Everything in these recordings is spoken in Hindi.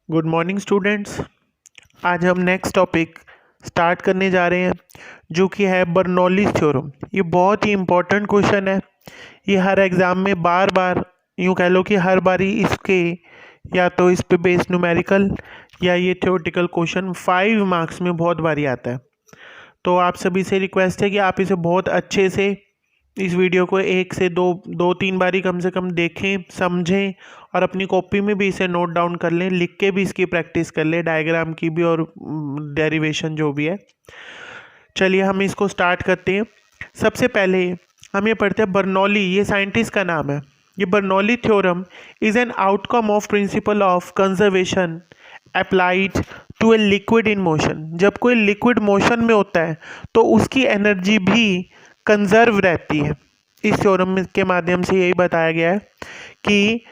Good morning students. आज हम नेक्स्ट टॉपिक स्टार्ट करने जा रहे हैं जो कि है बर्नौलीज थ्योरम। ये बहुत ही इम्पोर्टेंट क्वेश्चन है। ये हर एग्ज़ाम में बार बार यूँ कह लो कि हर बारी इसके या तो इस पे बेस्ड न्यूमेरिकल या ये थ्योरेटिकल क्वेश्चन 5 मार्क्स में बहुत बारी आता है। तो आप सभी से रिक्वेस्ट है कि आप इसे बहुत अच्छे से इस वीडियो को 1 से 2-3 बारी कम से कम देखें, समझें और अपनी कॉपी में भी इसे नोट डाउन कर लें, लिख के भी इसकी प्रैक्टिस कर लें, डायग्राम की भी और डेरिवेशन जो भी है। चलिए हम इसको स्टार्ट करते हैं। सबसे पहले हम ये पढ़ते हैं बर्नौली, ये साइंटिस्ट का नाम है। ये Bernoulli theorem is an outcome of principle of conservation applied to a liquid in motion. जब कोई लिक्विड मोशन में होता है तो उसकी एनर्जी भी कंजर्व रहती है। इस थ्योरम के माध्यम से यही बताया गया है कि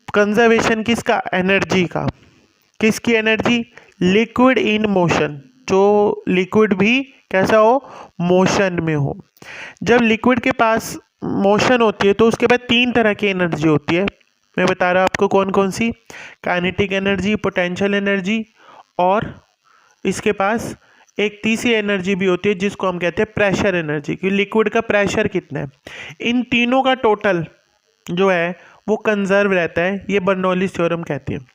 कंजर्वेशन किसका, एनर्जी का। किसकी एनर्जी? लिक्विड इन मोशन, जो लिक्विड भी कैसा हो, मोशन में हो। जब लिक्विड के पास मोशन होती है तो उसके बाद 3 तरह की एनर्जी होती है। मैं बता रहा हूँ आपको कौन कौन सी। काइनेटिक एनर्जी, पोटेंशियल एनर्जी और इसके पास एक तीसरी एनर्जी भी होती है जिसको हम कहते हैं प्रेशर एनर्जी, कि लिक्विड का प्रेशर कितना है। इन तीनों का टोटल जो है वो कंजर्व रहता है। ये बर्नौलीज थ्योरम कहते हैं।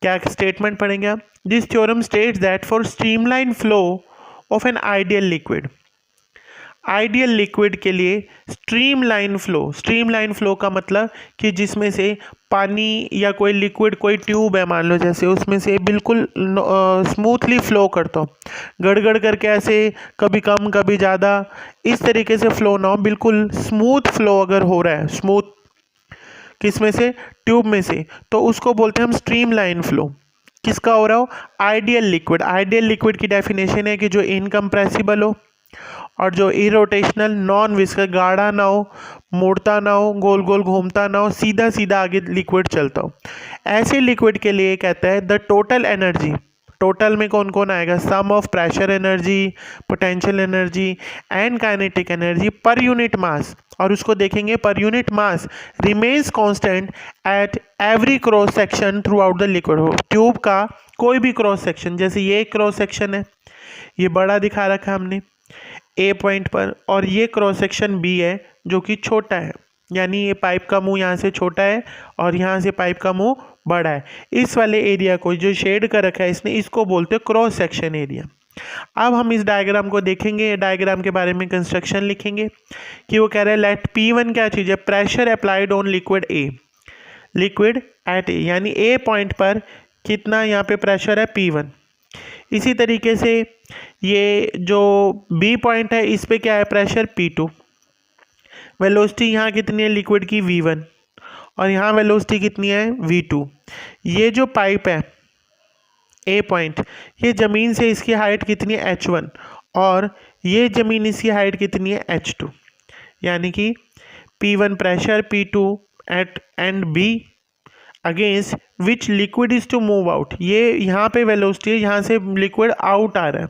क्या स्टेटमेंट पढ़ेंगे आप? This theorem states that for streamline flow of an ideal liquid, ideal liquid के लिए स्ट्रीमलाइन फ्लो का मतलब कि जिसमें से पानी या कोई लिक्विड, कोई ट्यूब है मान लो, जैसे उसमें से बिल्कुल स्मूथली फ्लो करता हो, गड़गड़ करके ऐसे कभी कम कभी ज़्यादा, इस तरीके से फ्लो ना हो, बिल्कुल स्मूथ फ्लो अगर हो रहा है, स्मूथ किस में से, ट्यूब में से, तो उसको बोलते हैं हम स्ट्रीमलाइन फ्लो। किसका हो रहा हो? Ideal liquid. आइडियल लिक्विड की डेफिनेशन है कि जो इनकम्प्रेसिबल हो और जो इरोटेशनल, नॉन विस्कस, गाढ़ा ना हो, मुड़ता ना हो, गोल गोल घूमता ना हो, सीधा सीधा आगे लिक्विड चलता हो। ऐसे लिक्विड के लिए कहता है द टोटल एनर्जी। टोटल में कौन कौन आएगा? Sum of pressure energy, potential energy and kinetic energy per unit mass. और उसको देखेंगे per unit mass remains constant at every cross section throughout the liquid. हो ट्यूब का कोई भी क्रॉस सेक्शन, जैसे ये क्रॉस सेक्शन है, ये बड़ा दिखा रखा है हमने ए पॉइंट पर, और ये क्रॉस सेक्शन बी है जो कि छोटा है, यानी ये पाइप का मुंह यहाँ से छोटा है और यहाँ से पाइप का मुंह बड़ा है। इस वाले एरिया को जो शेड कर रखा है इसने, इसको बोलते हैं क्रॉस सेक्शन एरिया। अब हम इस डायग्राम को देखेंगे, डायग्राम के बारे में कंस्ट्रक्शन लिखेंगे कि वो कह रहा है लेट P1 क्या चीज़ है? Pressure applied on liquid A, liquid at A, यानी ए पॉइंट पर कितना यहाँ पे प्रेशर है? P1। इसी तरीके से ये जो बी पॉइंट है इस पे क्या है? Pressure P2। वेलोसिटी यहाँ कितनी है लिक्विड की? V1। और यहाँ वेलोसिटी कितनी है? V2। ये जो पाइप है ए पॉइंट, ये ज़मीन से इसकी हाइट कितनी है? H1। और ये ज़मीन इसकी हाइट कितनी है? H2। यानी कि P1 pressure, P2 at end B against which liquid is to move out. ये यहाँ पे वेलोसिटी है, यहाँ से लिक्विड आउट आ रहा है।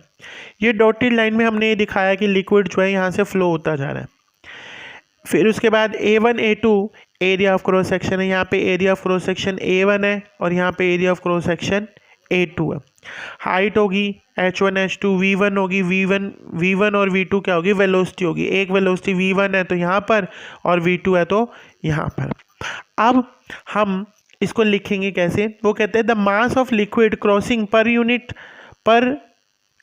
ये डॉटेड लाइन में हमने ये दिखाया कि लिक्विड जो है यहाँ से फ्लो होता जा रहा है। फिर उसके बाद A1 A2 area of cross section है। यहाँ पे area of cross section A1 है और यहाँ पे area of cross section A2 है। हाइट होगी H1 H2, V1 होगी, V1 और V2 क्या होगी? वेलोसिटी होगी। एक वेलोसिटी V1 है तो यहाँ पर और V2 है तो यहाँ पर। अब हम इसको लिखेंगे कैसे? वो कहते हैं the mass of liquid crossing per unit per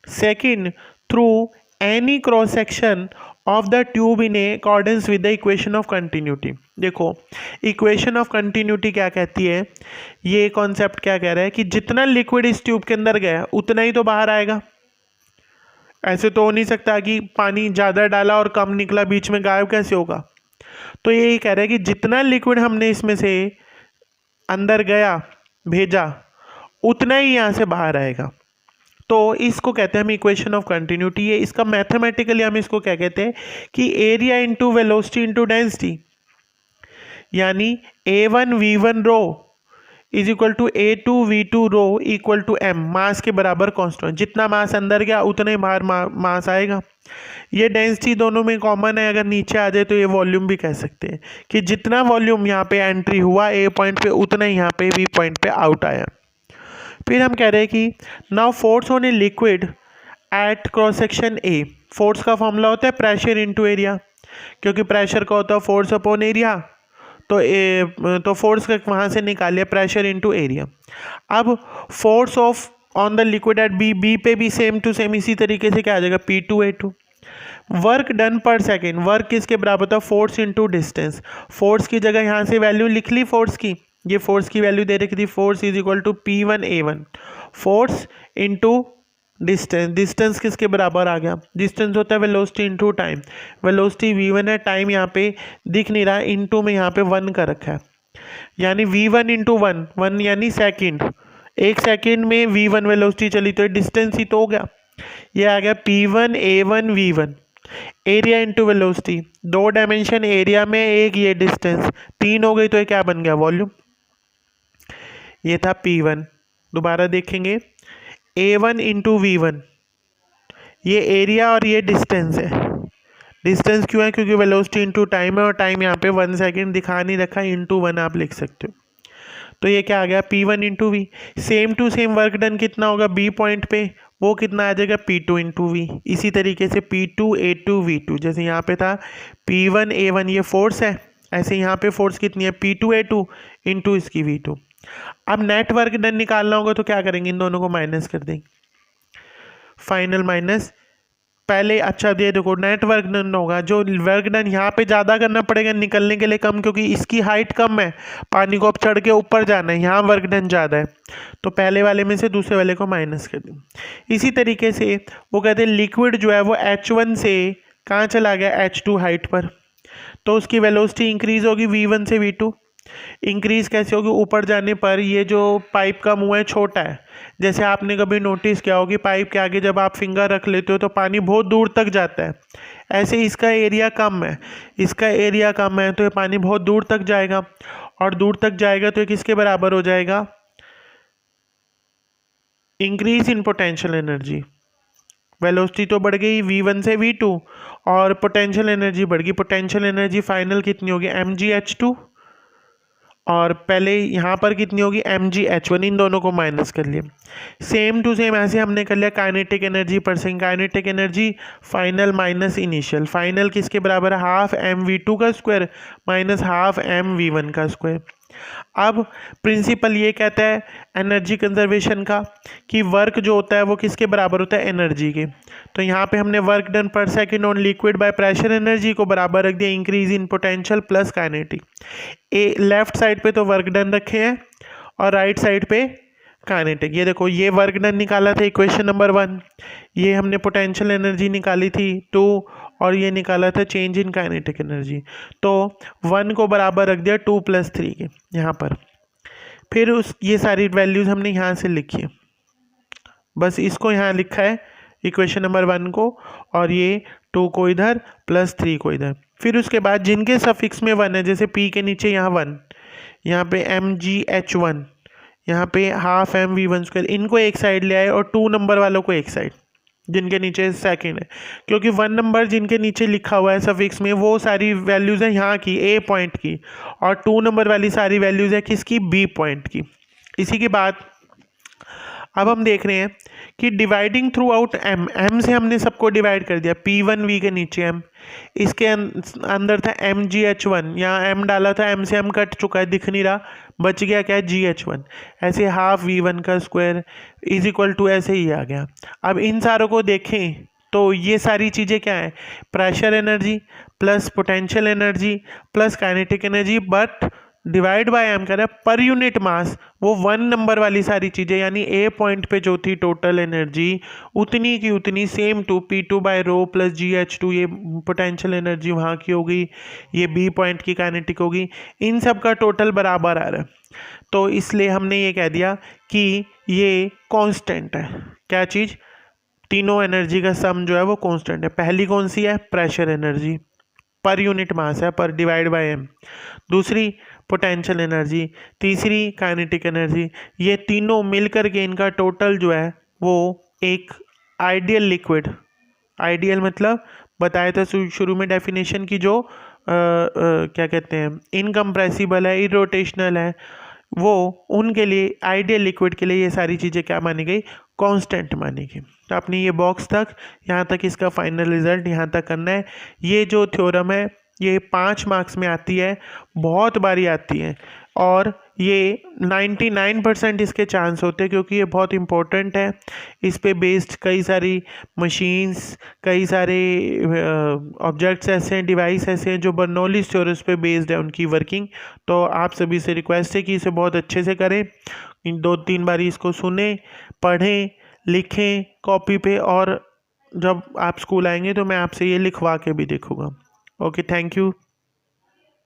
second through any cross section of the tube in accordance with the equation of continuity. देखो इक्वेशन ऑफ कंटिन्यूटी क्या कहती है? ये कॉन्सेप्ट क्या कह रहा है कि जितना लिक्विड इस ट्यूब के अंदर गया उतना ही तो बाहर आएगा। ऐसे तो हो नहीं सकता कि पानी ज़्यादा डाला और कम निकला, बीच में गायब कैसे होगा? तो यही कह रहा है कि जितना लिक्विड हमने इसमें से अंदर गया, भेजा, उतना ही यहाँ से बाहर आएगा। तो इसको कहते हैं हम इक्वेशन ऑफ कंटिन्यूटी। है इसका मैथमेटिकली हम इसको क्या कहते हैं कि area into velocity into density, यानी A1 V1 rho is equal to A2 V2 rho equal to M, mass के बराबर कांस्टेंट। जितना मास अंदर गया उतना ही बाहर मास आएगा। ये डेंसिटी दोनों में कॉमन है, अगर नीचे आ जाए तो ये वॉल्यूम भी कह सकते हैं कि जितना वॉल्यूम यहाँ पे एंट्री हुआ A पॉइंट पे उतना ही यहाँ पे B पॉइंट पे आउट आया। फिर हम कह रहे हैं कि now force on a liquid at cross section A. Force का फॉर्मूला होता है प्रेशर इनटू एरिया, क्योंकि प्रेशर का होता है फोर्स अपॉन एरिया, तो फोर्स का वहाँ से निकालिए प्रेशर इनटू एरिया। अब force of on the liquid at B, B पे भी सेम टू सेम इसी तरीके से क्या आ जाएगा P2A2। वर्क डन पर सेकेंड, वर्क किसके बराबर था फोर्स इनटू डिस्टेंस। फोर्स की जगह यहाँ से वैल्यू लिख ली फोर्स की, ये फोर्स की वैल्यू दे रखी थी, force is equal to P1A1 force into distance. Distance किसके बराबर आ गया, डिस्टेंस होता है velocity into time. Velocity v1 है, टाइम यहाँ पे दिख नहीं रहा, इनटू में यहाँ पे 1 का रखा है, यानी v1 इंटू 1, 1 यानी सेकेंड, एक सेकेंड में v1 वेलोसिटी चली, तो डिस्टेंस ही तो हो गया, ये आ गया P1A1 v1। Area into velocity, 2 dimension area में, एक ये डिस्टेंस, 3 हो गई, तो ये क्या बन गया वॉल्यूम। ये था P1। दोबारा देखेंगे, A1 इंटू V1, ये एरिया और ये डिस्टेंस है। डिस्टेंस क्यों है, क्योंकि वेलोसिटी इंटू टाइम है, और टाइम यहाँ पे 1 सेकेंड दिखा नहीं रखा, इंटू 1 आप लिख सकते हो। तो ये क्या आ गया P1 into V. Same to same work done कितना होगा B पॉइंट पे, वो कितना आ जाएगा P2 इंटू वी। इसी तरीके से P2A2 V2, जैसे यहाँ पे था P1A1 ये फोर्स है, ऐसे यहाँ पे फोर्स कितनी है P2A2 इंटू इसकी V2। अब नेट वर्क डन निकालना होगा तो क्या करेंगे, इन दोनों को माइनस कर देंगे, फाइनल माइनस पहले। अच्छा ये देखो नेट वर्क डन होगा, जो वर्क डन यहाँ पे ज़्यादा करना पड़ेगा निकलने के लिए कम, क्योंकि इसकी हाइट कम है, पानी को अब चढ़ के ऊपर जाना है, यहाँ वर्क डन ज़्यादा है, तो पहले वाले में से दूसरे वाले को माइनस कर दें। इसी तरीके से वो कहते हैं लिक्विड जो है वो H1 से कहाँ चला गया H2 हाइट पर, तो उसकी वेलोसिटी इंक्रीज होगी V1 से V2। इंक्रीज कैसे होगी, ऊपर जाने पर ये जो पाइप का मुंह है छोटा है, जैसे आपने कभी नोटिस किया होगी पाइप के आगे जब आप फिंगर रख लेते हो तो पानी बहुत दूर तक जाता है, ऐसे इसका एरिया कम है, इसका एरिया कम है तो ये पानी बहुत दूर तक जाएगा, और दूर तक जाएगा तो ये किसके बराबर हो जाएगा, increase in potential energy. Velocity तो बढ़ गई V1 से V2 और पोटेंशियल एनर्जी बढ़ गई, पोटेंशियल एनर्जी फाइनल कितनी होगी mgh2, और पहले यहाँ पर कितनी होगी mgh1, इन दोनों को माइनस कर लिया। सेम टू सेम ऐसे हमने कर लिया kinetic energy percent, kinetic energy final minus initial, final किसके बराबर है हाफ mv2 का स्क्वायर माइनस हाफ mv1 का स्क्वायर। अब प्रिंसिपल ये कहता है एनर्जी कंजर्वेशन का कि वर्क जो होता है वो किसके बराबर होता है एनर्जी के, तो यहाँ पे हमने वर्क डन पर second on liquid by pressure energy को बराबर रख दिया increase in potential plus kinetic. A left side पे तो वर्क डन रखे हैं और राइट साइड पे काइनेटिक। ये देखो ये वर्क डन निकाला था इक्वेशन नंबर 1, ये हमने पोटेंशियल एनर्जी निकाली थी 2, और ये निकाला था चेंज इन काइनेटिक एनर्जी, तो 1 को बराबर रख दिया 2 + 3 के यहाँ पर। फिर उस ये सारी वैल्यूज़ हमने यहाँ से लिखी है, बस इसको यहाँ लिखा है इक्वेशन नंबर 1 को, और ये 2 को इधर प्लस 3 को इधर। फिर उसके बाद जिनके सफिक्स में 1 है, जैसे P के नीचे यहाँ 1, यहाँ पे mgh1, यहाँ पे हाफ mv1², इनको एक साइड ले आए और 2 नंबर वालों को एक साइड, जिनके नीचे सेकंड है, क्योंकि 1 नंबर जिनके नीचे लिखा हुआ है सफिक्स में वो सारी वैल्यूज़ हैं यहाँ की A पॉइंट की, और 2 नंबर वाली सारी वैल्यूज़ है किसकी B पॉइंट की। इसी के बाद अब हम देख रहे हैं कि डिवाइडिंग थ्रू आउट m से हमने सबको डिवाइड कर दिया, P1V के नीचे m, इसके अंदर था mgh1, यहाँ m डाला था, m से m कट चुका है दिख नहीं रहा, बच गया क्या है gh1, ऐसे हाफ V1 का स्क्वायर इज इक्वल टू ऐसे ही आ गया। अब इन सारों को देखें तो ये सारी चीज़ें क्या है, pressure energy plus potential energy plus kinetic energy, but divide by M कर रहा है पर यूनिट मास, वो 1 नंबर वाली सारी चीज़ें, यानी ए पॉइंट पे जो थी टोटल एनर्जी उतनी की उतनी same to P2/ρ plus GH2, ये पोटेंशियल एनर्जी वहाँ की होगी, ये बी पॉइंट की काइनेटिक होगी, इन सब का टोटल बराबर आ रहा है, तो इसलिए हमने ये कह दिया कि ये कांस्टेंट है। क्या चीज़, तीनों एनर्जी का सम जो है वो कांस्टेंट है। पहली कौन सी है, प्रेशर एनर्जी पर यूनिट मास है, पर डिवाइड बाय एम, दूसरी पोटेंशियल एनर्जी, तीसरी काइनेटिक एनर्जी, ये तीनों मिलकर के इनका टोटल जो है वो एक आइडियल लिक्विड, आइडियल मतलब बताया था शुरू में डेफिनेशन की, जो क्या कहते हैं इनकम्प्रेसिबल है, इरोटेशनल है, वो उनके लिए आइडियल लिक्विड के लिए ये सारी चीज़ें क्या मानी गई, कांस्टेंट मानी गई। तो आपने ये बॉक्स तक यहाँ तक इसका फाइनल रिजल्ट यहाँ तक करना है। ये जो थ्योरम है ये 5 मार्क्स में आती है, बहुत बारी आती है, और ये 99% इसके चांस होते हैं क्योंकि ये बहुत इम्पोर्टेंट है। इस पे बेस्ड कई सारी मशीन्स, कई सारे ऑब्जेक्ट्स ऐसे हैं, डिवाइस ऐसे हैं जो बर्नौलीज़ थ्योरम पे बेस्ड है उनकी वर्किंग। तो आप सभी से रिक्वेस्ट है कि इसे बहुत अच्छे से करें, इन 2-3 बारी इसको सुने, पढ़ें, लिखें कॉपी पे, और जब आप स्कूल आएंगे तो मैं आपसे ये लिखवा के भी देखूँगा। Okay, thank you.